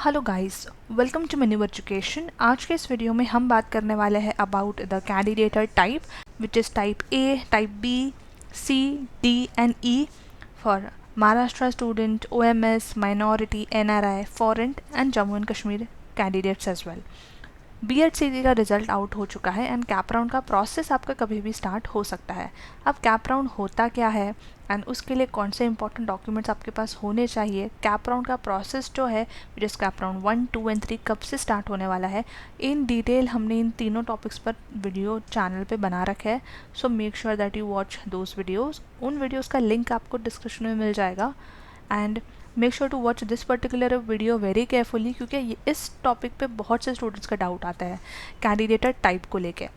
Hello guys, welcome to Menu Education. आज के इस वीडियो में हम बात करने वाले हैं about the कैंडिडेटर type which is type A, type B, C, D and E for Maharashtra student, OMS, minority, NRI, foreign and Jammu and Kashmir candidates as well. BEd का रिजल्ट आउट हो चुका है एंड कैप राउंड का प्रोसेस आपका कभी भी start हो सकता है। अब कैप राउंड होता क्या है एंड उसके लिए कौन से इंपॉर्टेंट डॉक्यूमेंट्स आपके पास होने चाहिए, कैप राउंड का प्रोसेस जो है which is cap round 1, 2 and 3 कब से स्टार्ट होने वाला है, इन डिटेल हमने इन तीनों टॉपिक्स पर वीडियो चैनल पे बना रखा है। So make sure that you watch those videos. उन वीडियोज़ का लिंक आपको डिस्क्रिप्शन में मिल जाएगा and make sure to watch this particular video very carefully, क्योंकि इस टॉपिक पे बहुत से स्टूडेंट्स का डाउट आता है कैंडिडेटर टाइप को लेके।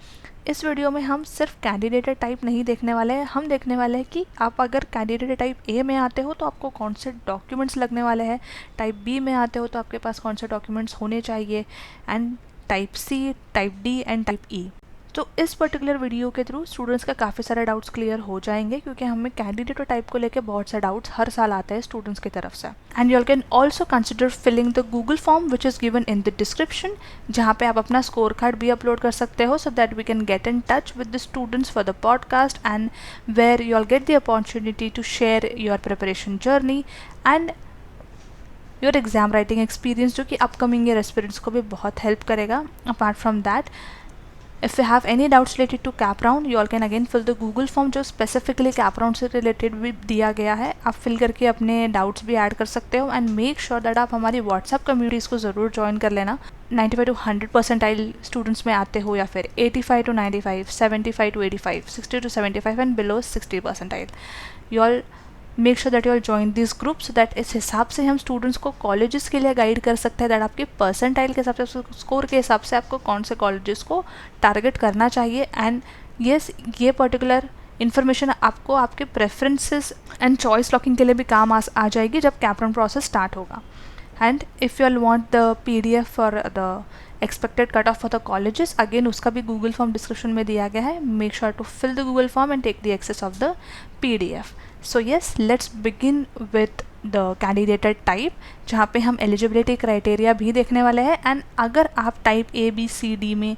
इस वीडियो में हम सिर्फ कैंडिडेटर टाइप नहीं देखने वाले हैं, हम देखने वाले हैं कि आप अगर कैंडिडेटर टाइप ए में आते हो तो आपको कौन से डॉक्यूमेंट्स लगने वाले हैं, टाइप बी में आते हो तो आपके पास कौन से डॉक्यूमेंट्स होने चाहिए, and type C, type D and type E. तो इस पर्टिकुलर वीडियो के थ्रू स्टूडेंट्स का काफ़ी सारे डाउट्स क्लियर हो जाएंगे, क्योंकि हमें कैंडिडेट टाइप को लेकर बहुत सारे डाउट्स हर साल आते हैं स्टूडेंट्स की तरफ से। And you can also consider filling the Google form which is given in the description, जहाँ पे आप अपना स्कोर कार्ड भी अपलोड कर सकते हो, so that we can get in touch with the students for the podcast and where you all get the opportunity to share your preparation journey and your exam writing experience, जो कि upcoming year aspirants को भी बहुत help करेगा। Apart from that, if you have any doubts related to cap round, you all can again fill the Google form जो specifically cap round से related भी दिया गया है। आप fill करके अपने doubts भी add कर सकते हो and make sure that आप हमारी WhatsApp communities को ज़रूर join कर लेना। 95 to 100 परसेंटाइल स्टूडेंट्स में आते हो या फिर 85 to 95, 75 to 85, 60 to 75 and below 60 percentile, you all make sure that you all join this group, so that इस हिसाब से हम स्टूडेंट्स को कॉलेजेस के लिए गाइड कर सकते हैं, दैट आपके परसेंटाइल के हिसाब से, स्कोर के हिसाब से आपको कौन से कॉलेजेस को टारगेट करना चाहिए। एंड येस, ये पर्टिकुलर इन्फॉर्मेशन आपको आपके प्रेफरेंसेस एंड चॉइस लॉकिंग के लिए भी काम आ जाएगी जब कैप राउंड प्रोसेस स्टार्ट होगा। And if you all want the PDF for the expected cut off for the colleges, again उसका भी गूगल फॉर्म डिस्क्रिप्शन में दिया गया है। Make sure to fill the Google form and take the access of the PDF। So yes, let's begin with the कैंडिडेटर type, जहाँ पे हम eligibility criteria भी देखने वाले हैं। एंड अगर आप type A, B, C, D में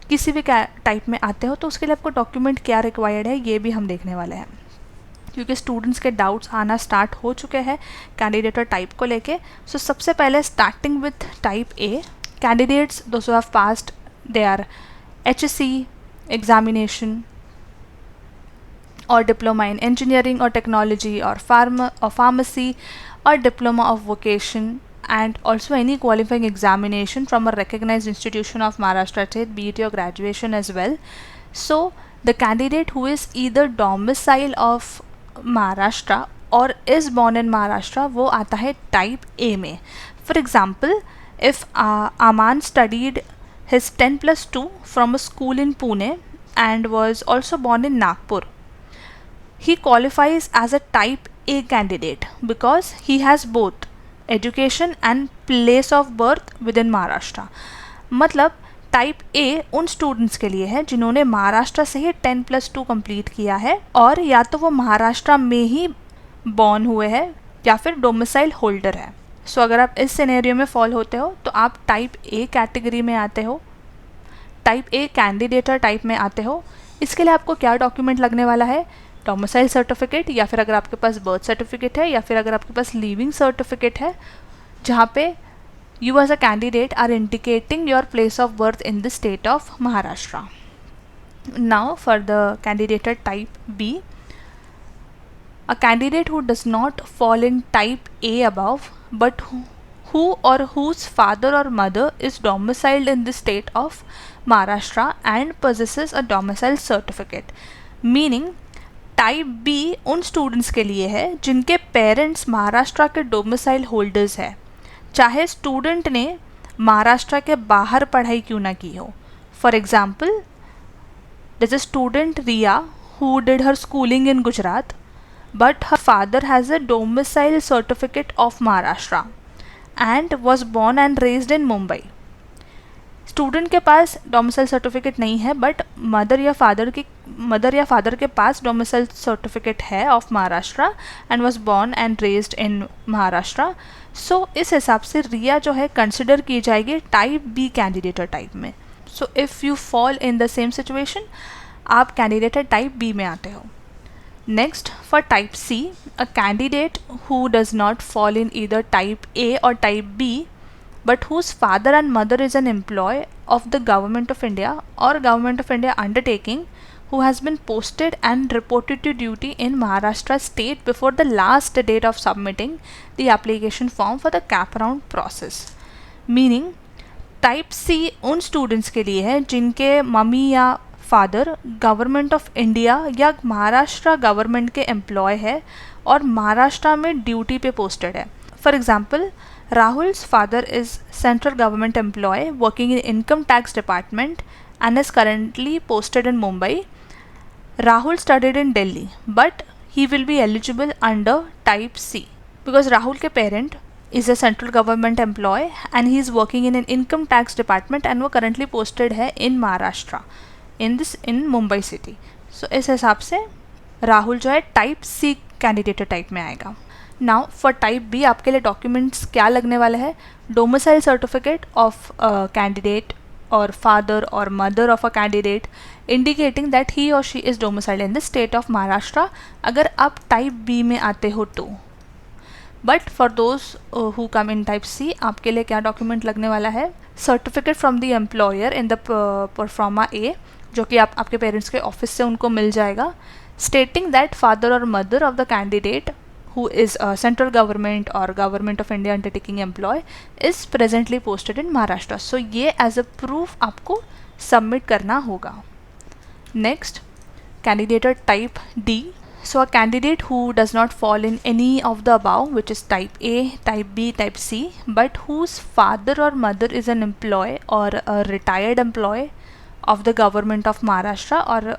किसी भी टाइप में आते हो तो उसके लिए आपको डॉक्यूमेंट क्या रिक्वायर्ड है ये भी हम देखने वाले हैं, क्योंकि स्टूडेंट्स के डाउट्स आना स्टार्ट हो चुके हैं कैंडिडेटर टाइप को लेके। सो सबसे पहले starting with type A, candidates those who have passed their HSC examination or diploma in engineering or technology or pharmacy or diploma of vocation, and also any qualifying examination from a recognized institution of Maharashtra state, BET or graduation as well. So the candidate who is either domicile of Maharashtra or is born in Maharashtra, वो आता है type A में। For example, if Aman studied his 10+2 from a school in Pune and was also born in Nagpur, he qualifies as a type A candidate because he has both education and place of birth within Maharashtra। मतलब type A उन students के लिए है जिन्होंने महाराष्ट्र से ही 10+2 complete किया है, और या तो वो महाराष्ट्र में ही बॉर्न हुए हैं या फिर डोमिसाइल होल्डर है। सो अगर आप इस सिनेरियो में फॉल होते हो तो आप टाइप A कैटेगरी में आते हो, टाइप A कैंडिडेटर टाइप में आते हो। इसके लिए आपको क्या डॉक्यूमेंट लगने वाला है, डोमिसाइल सर्टिफिकेट, या फिर अगर आपके पास बर्थ सर्टिफिकेट है, या फिर अगर आपके पास लिविंग सर्टिफिकेट है जहाँ पे you as a candidate are indicating your place of birth in the state of Maharashtra. Now for the कैंडिडेटर type B, a candidate who does not fall in type A above, but who or whose father or mother is domiciled in the state of Maharashtra and possesses a domicile certificate, meaning type B उन students के लिए है जिनके parents Maharashtra के domicile holders है, चाहे student ने महाराष्ट्र के बाहर पढ़ाई क्यों ना की हो। For example, there's a student Riya who did her schooling in Gujarat, but her father has a domicile certificate of Maharashtra and was born and raised in Mumbai. Student के पास डोमिसाइल सर्टिफिकेट नहीं है, but mother या father के पास domicile certificate है of Maharashtra and was born and raised in Maharashtra. So इस हिसाब से रिया जो है कंसिडर की जाएगी टाइप बी कैंडिडेटर टाइप में। So if you fall in the same situation, आप कैंडिडेटर टाइप बी में आते हो। Next, for type C, a candidate who does not fall in either type A or type B but whose father and mother is an employee of the Government of India or Government of India undertaking, who has been posted and reported to duty in Maharashtra state before the last date of submitting the application form for the cap round process. Meaning, type C उन students के लिए है जिनके mummy या father government of India या Maharashtra government के employ है और महाराष्ट्र में ड्यूटी पे पोस्टेड है। For example, Rahul's father is central government employee working in income tax department and is currently posted in Mumbai. Rahul studied in Delhi, but he will be eligible under type C because Rahul के parent is a central government employee and he is working in an income tax department and वो currently posted है in Maharashtra in Mumbai city. So इस हिसाब से राहुल जो है type सी candidate type में आएगा। नाउ फॉर टाइप बी आपके लिए डॉक्यूमेंट्स क्या लगने वाले हैं? Domicile certificate of candidate or father or mother of a candidate indicating that he or she is domiciled in the state of Maharashtra, अगर आप टाइप बी में आते हो तो। But for those who come in type C, आपके लिए क्या document लगने वाला है? Certificate from the employer in the proforma A, जो कि आपके पेरेंट्स के ऑफिस से उनको मिल जाएगा, stating that father or mother of the candidate who is a central government or government of India undertaking employee is presently posted in Maharashtra. So ये as a proof आपको submit करना होगा. Next, candidator type D. So a candidate who does not fall in any of the above, which is type A, type B, type C, but whose father or mother is an employee or a retired employee of the government of Maharashtra or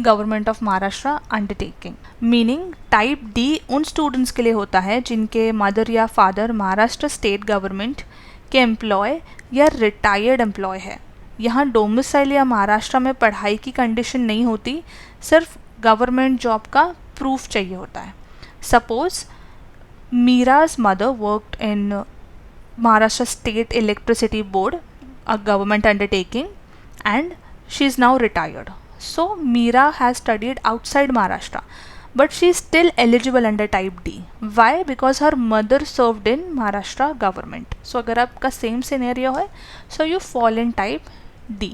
government of Maharashtra undertaking. Meaning type D उन students के लिए होता है जिनके mother या father Maharashtra state government के employ या retired employ है। यहाँ डोमिसाइल या महाराष्ट्र में पढ़ाई की कंडीशन नहीं होती, सिर्फ गवर्नमेंट जॉब का प्रूफ चाहिए होता है। Suppose mirage mother worked in Maharashtra state electricity board, a government undertaking, and she is now retired. So Meera has studied outside Maharashtra, but she is still eligible under type D. Why? Because her mother served in Maharashtra government. So अगर आपका same scenario है, so you fall in type D.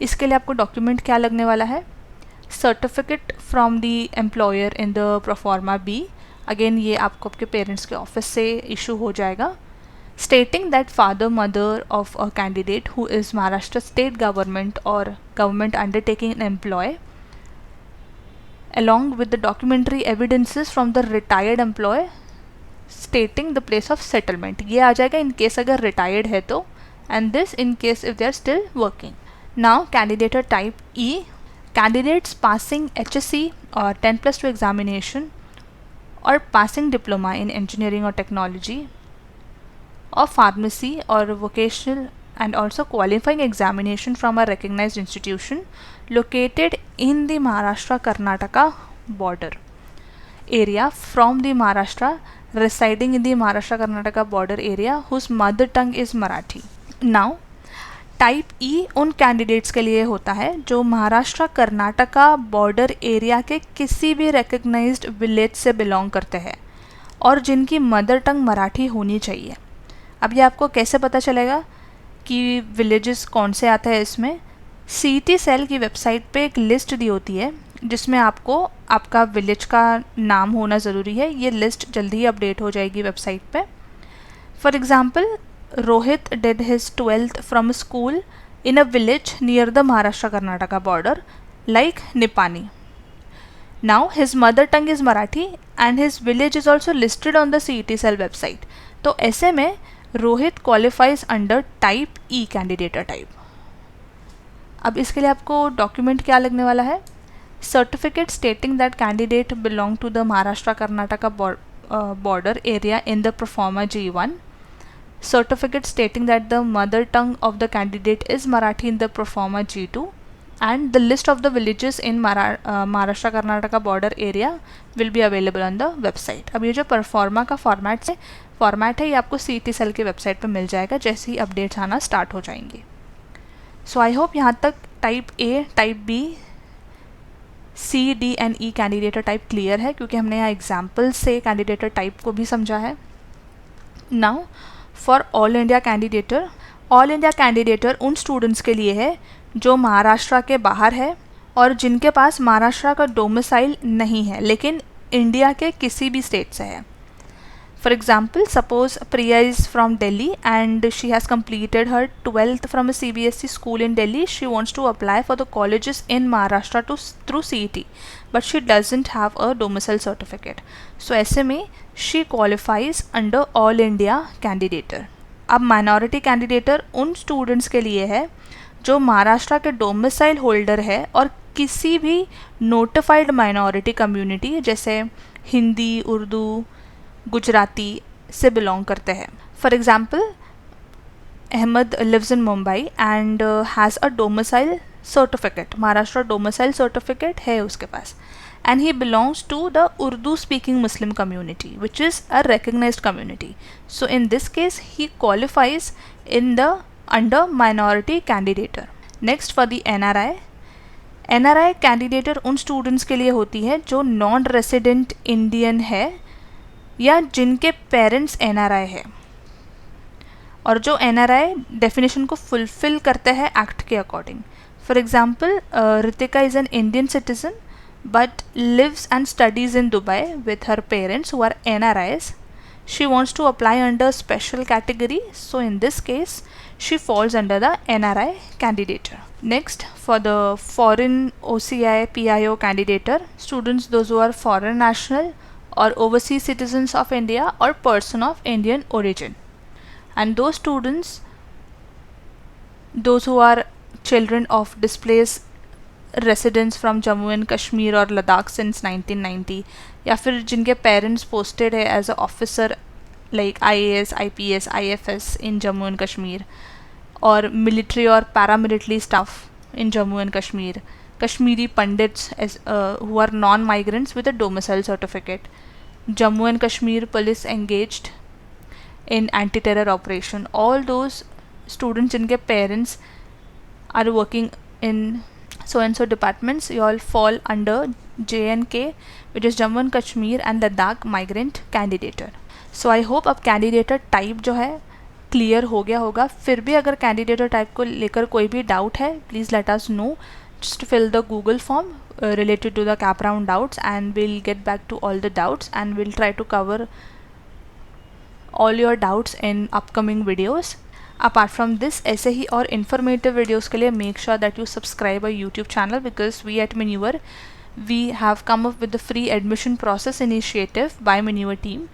इसके लिए आपको document क्या लगने वाला है? Certificate from the employer in the proforma B, again ये आपको आपके पेरेंट्स के ऑफिस से इशू हो जाएगा, stating that father mother of a candidate who is Maharashtra state government or government undertaking an employee, along with the documentary evidences from the retired employee stating the place of settlement. ये आ जाएगा in case अगर retired है तो, and this in case if they are still working. Now candidator type E, candidates passing HSC or 10+2 examination or passing diploma in engineering or technology or pharmacy or vocational and also qualifying examination from a recognized institution located in the Maharashtra-Karnataka border area from the Maharashtra, residing in the Maharashtra-Karnataka border area whose mother tongue is Marathi. Now, type ई उन candidates के लिए होता है जो Maharashtra Karnataka border area के किसी भी recognised village से बिलोंग करते हैं और जिनकी मदर टंग मराठी होनी चाहिए। अब ये आपको कैसे पता चलेगा कि विलेजेस कौन से आते हैं? इसमें सीटी सेल की वेबसाइट पे एक लिस्ट दी होती है जिसमें आपको आपका विलेज का नाम होना ज़रूरी है। ये लिस्ट जल्दी ही अपडेट हो जाएगी वेबसाइट पे। For example, Rohit did his 12th from school in a village near the Maharashtra Karnataka border like Nipani. Now his mother tongue is Marathi and his village is also listed on the CET cell website. तो ऐसे में Rohit qualifies under type E candidature type. अब इसके लिए आपको document क्या लगने वाला है? Certificate stating that candidate belong to the Maharashtra Karnataka border area in the proforma G1. certificate stating that the mother tongue of the candidate is Marathi in the proforma G2, and the list of the villages in Maharashtra Karnataka border area will be available on the website. अब ये जो pro forma का format है ये आपको CET cell के website पर मिल जाएगा जैसे ही अपडेट्स आना स्टार्ट हो जाएंगे. सो आई होप यहाँ तक type A, type B, C, D and E candidature type clear है, क्योंकि हमने यहाँ एग्जाम्पल से कैंडिडेटर टाइप को भी समझा है. नाउ फॉर ऑल इंडिया कैंडिडेटर उन स्टूडेंट्स के लिए है जो महाराष्ट्र के बाहर है और जिनके पास महाराष्ट्र का डोमिसाइल नहीं है लेकिन इंडिया के किसी भी स्टेट से है. For example, suppose Priya is from Delhi and she has completed her 12th from a CBSE school in Delhi. She wants to apply for the colleges in Maharashtra through CET, but she doesn't have a domicile certificate. So ऐसे में she qualifies under All India Candidator. अब minority candidator उन students के लिए है जो महाराष्ट्र के domicile holder है और किसी भी नोटिफाइड माइनॉरिटी कम्युनिटी जैसे हिंदी, उर्दू, गुजराती से बिलोंग करते हैं. For example, Ahmed lives in Mumbai and has a domicile certificate, Maharashtra domicile certificate है उसके पास, and he belongs to the Urdu speaking Muslim community which is a recognized community. So in this case he qualifies in the under minority candidator. Next for the NRI कैंडिडेटर उन students के लिए होती है जो non resident Indian है या जिनके parents NRI है और जो NRI डेफिनेशन को फुलफिल करते हैं एक्ट के according. For example, Ritika is an Indian citizen but lives and studies in Dubai with her parents who are NRIs. She wants to apply under special category, so in this case she falls under the NRI candidator. Next, for the foreign OCI PIO candidator, students those who are foreign national or overseas citizens of India or person of Indian origin, and those students those who are children of displaced residents from Jammu and Kashmir और Ladakh since 1990 या फिर जिनके parents posted है as a officer like IAS, IPS, IFS in Jammu and Kashmir और military और paramilitary staff in Jammu and Kashmir, Kashmiri Pandits who are non-migrants with a domicile certificate, Jammu and Kashmir police engaged in anti-terror operation, all those students जिनके parents are working in so and so departments, you all fall under JNK, which is Jammu and Kashmir and Ladakh migrant candidator. So I hope अब कैंडिडेटर type जो है clear हो गया होगा. फिर भी अगर कैंडिडेटर टाइप को लेकर कोई भी डाउट है, please let us know. Just fill the Google form related to the cap round doubts and we'll get back to all the doubts and we'll try to cover all your doubts in upcoming videos. Apart from this, ऐसे ही और informative videos के लिए make sure that you subscribe our YouTube channel because we at Manure we have come up with the free admission process initiative by Manure team,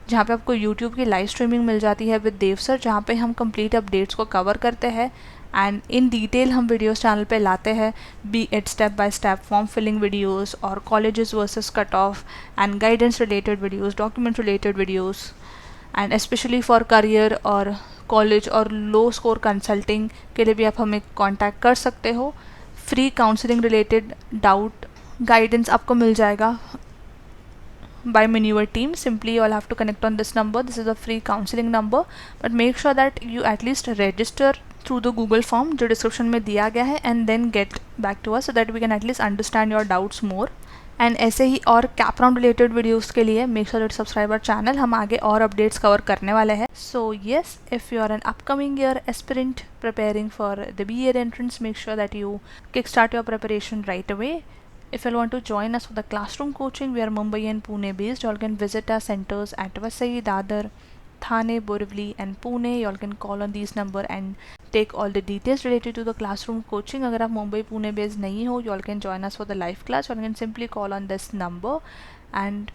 जहाँ पे आपको YouTube की live streaming मिल जाती है विद देव सर, जहाँ पे हम complete updates को कवर करते हैं एंड इन डिटेल हम वीडियोस चैनल पे लाते हैं, be it step by step form filling videos और colleges versus cut off and guidance related videos, document related videos and specially for career और college और लो स्कोर कंसल्टिंग के लिए भी आप हमें कांटेक्ट कर सकते हो. Free counselling related doubt guidance आपको मिल जाएगा by Manure team. Simply you all have to connect on this number. This is a free counseling number, but make sure that you at least register through the Google form जो description में दिया गया है and then get back to us so that we can at least understand your doubts more. And ऐसे ही और cap round related videos के लिए make sure to subscribe our channel. हम आगे और अपडेट्स कवर करने वाले हैं. So yes, if you are an upcoming year aspirant preparing for the BEd entrance, make sure that you kickstart your preparation right away. If you want to join us for the classroom coaching, we are Mumbai and Pune based. You all can visit our centers at Vasai, Dadar, Thane, Borivali and Pune. You all can call on these number and take all the details related to the classroom coaching. अगर आप Mumbai Pune based नहीं हो, you all can join us for the live class. You all can simply call on this number, and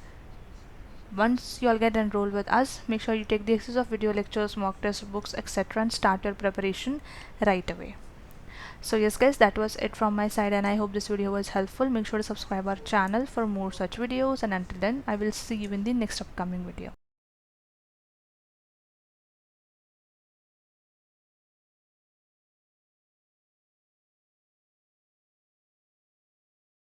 once you all get enrolled with us, make sure you take the access of video lectures, mock tests, books, etc. and start your preparation right away. So yes guys, that was it from my side and I hope this video was helpful. Make sure to subscribe our channel for more such videos, and until then I will see you in the next upcoming video.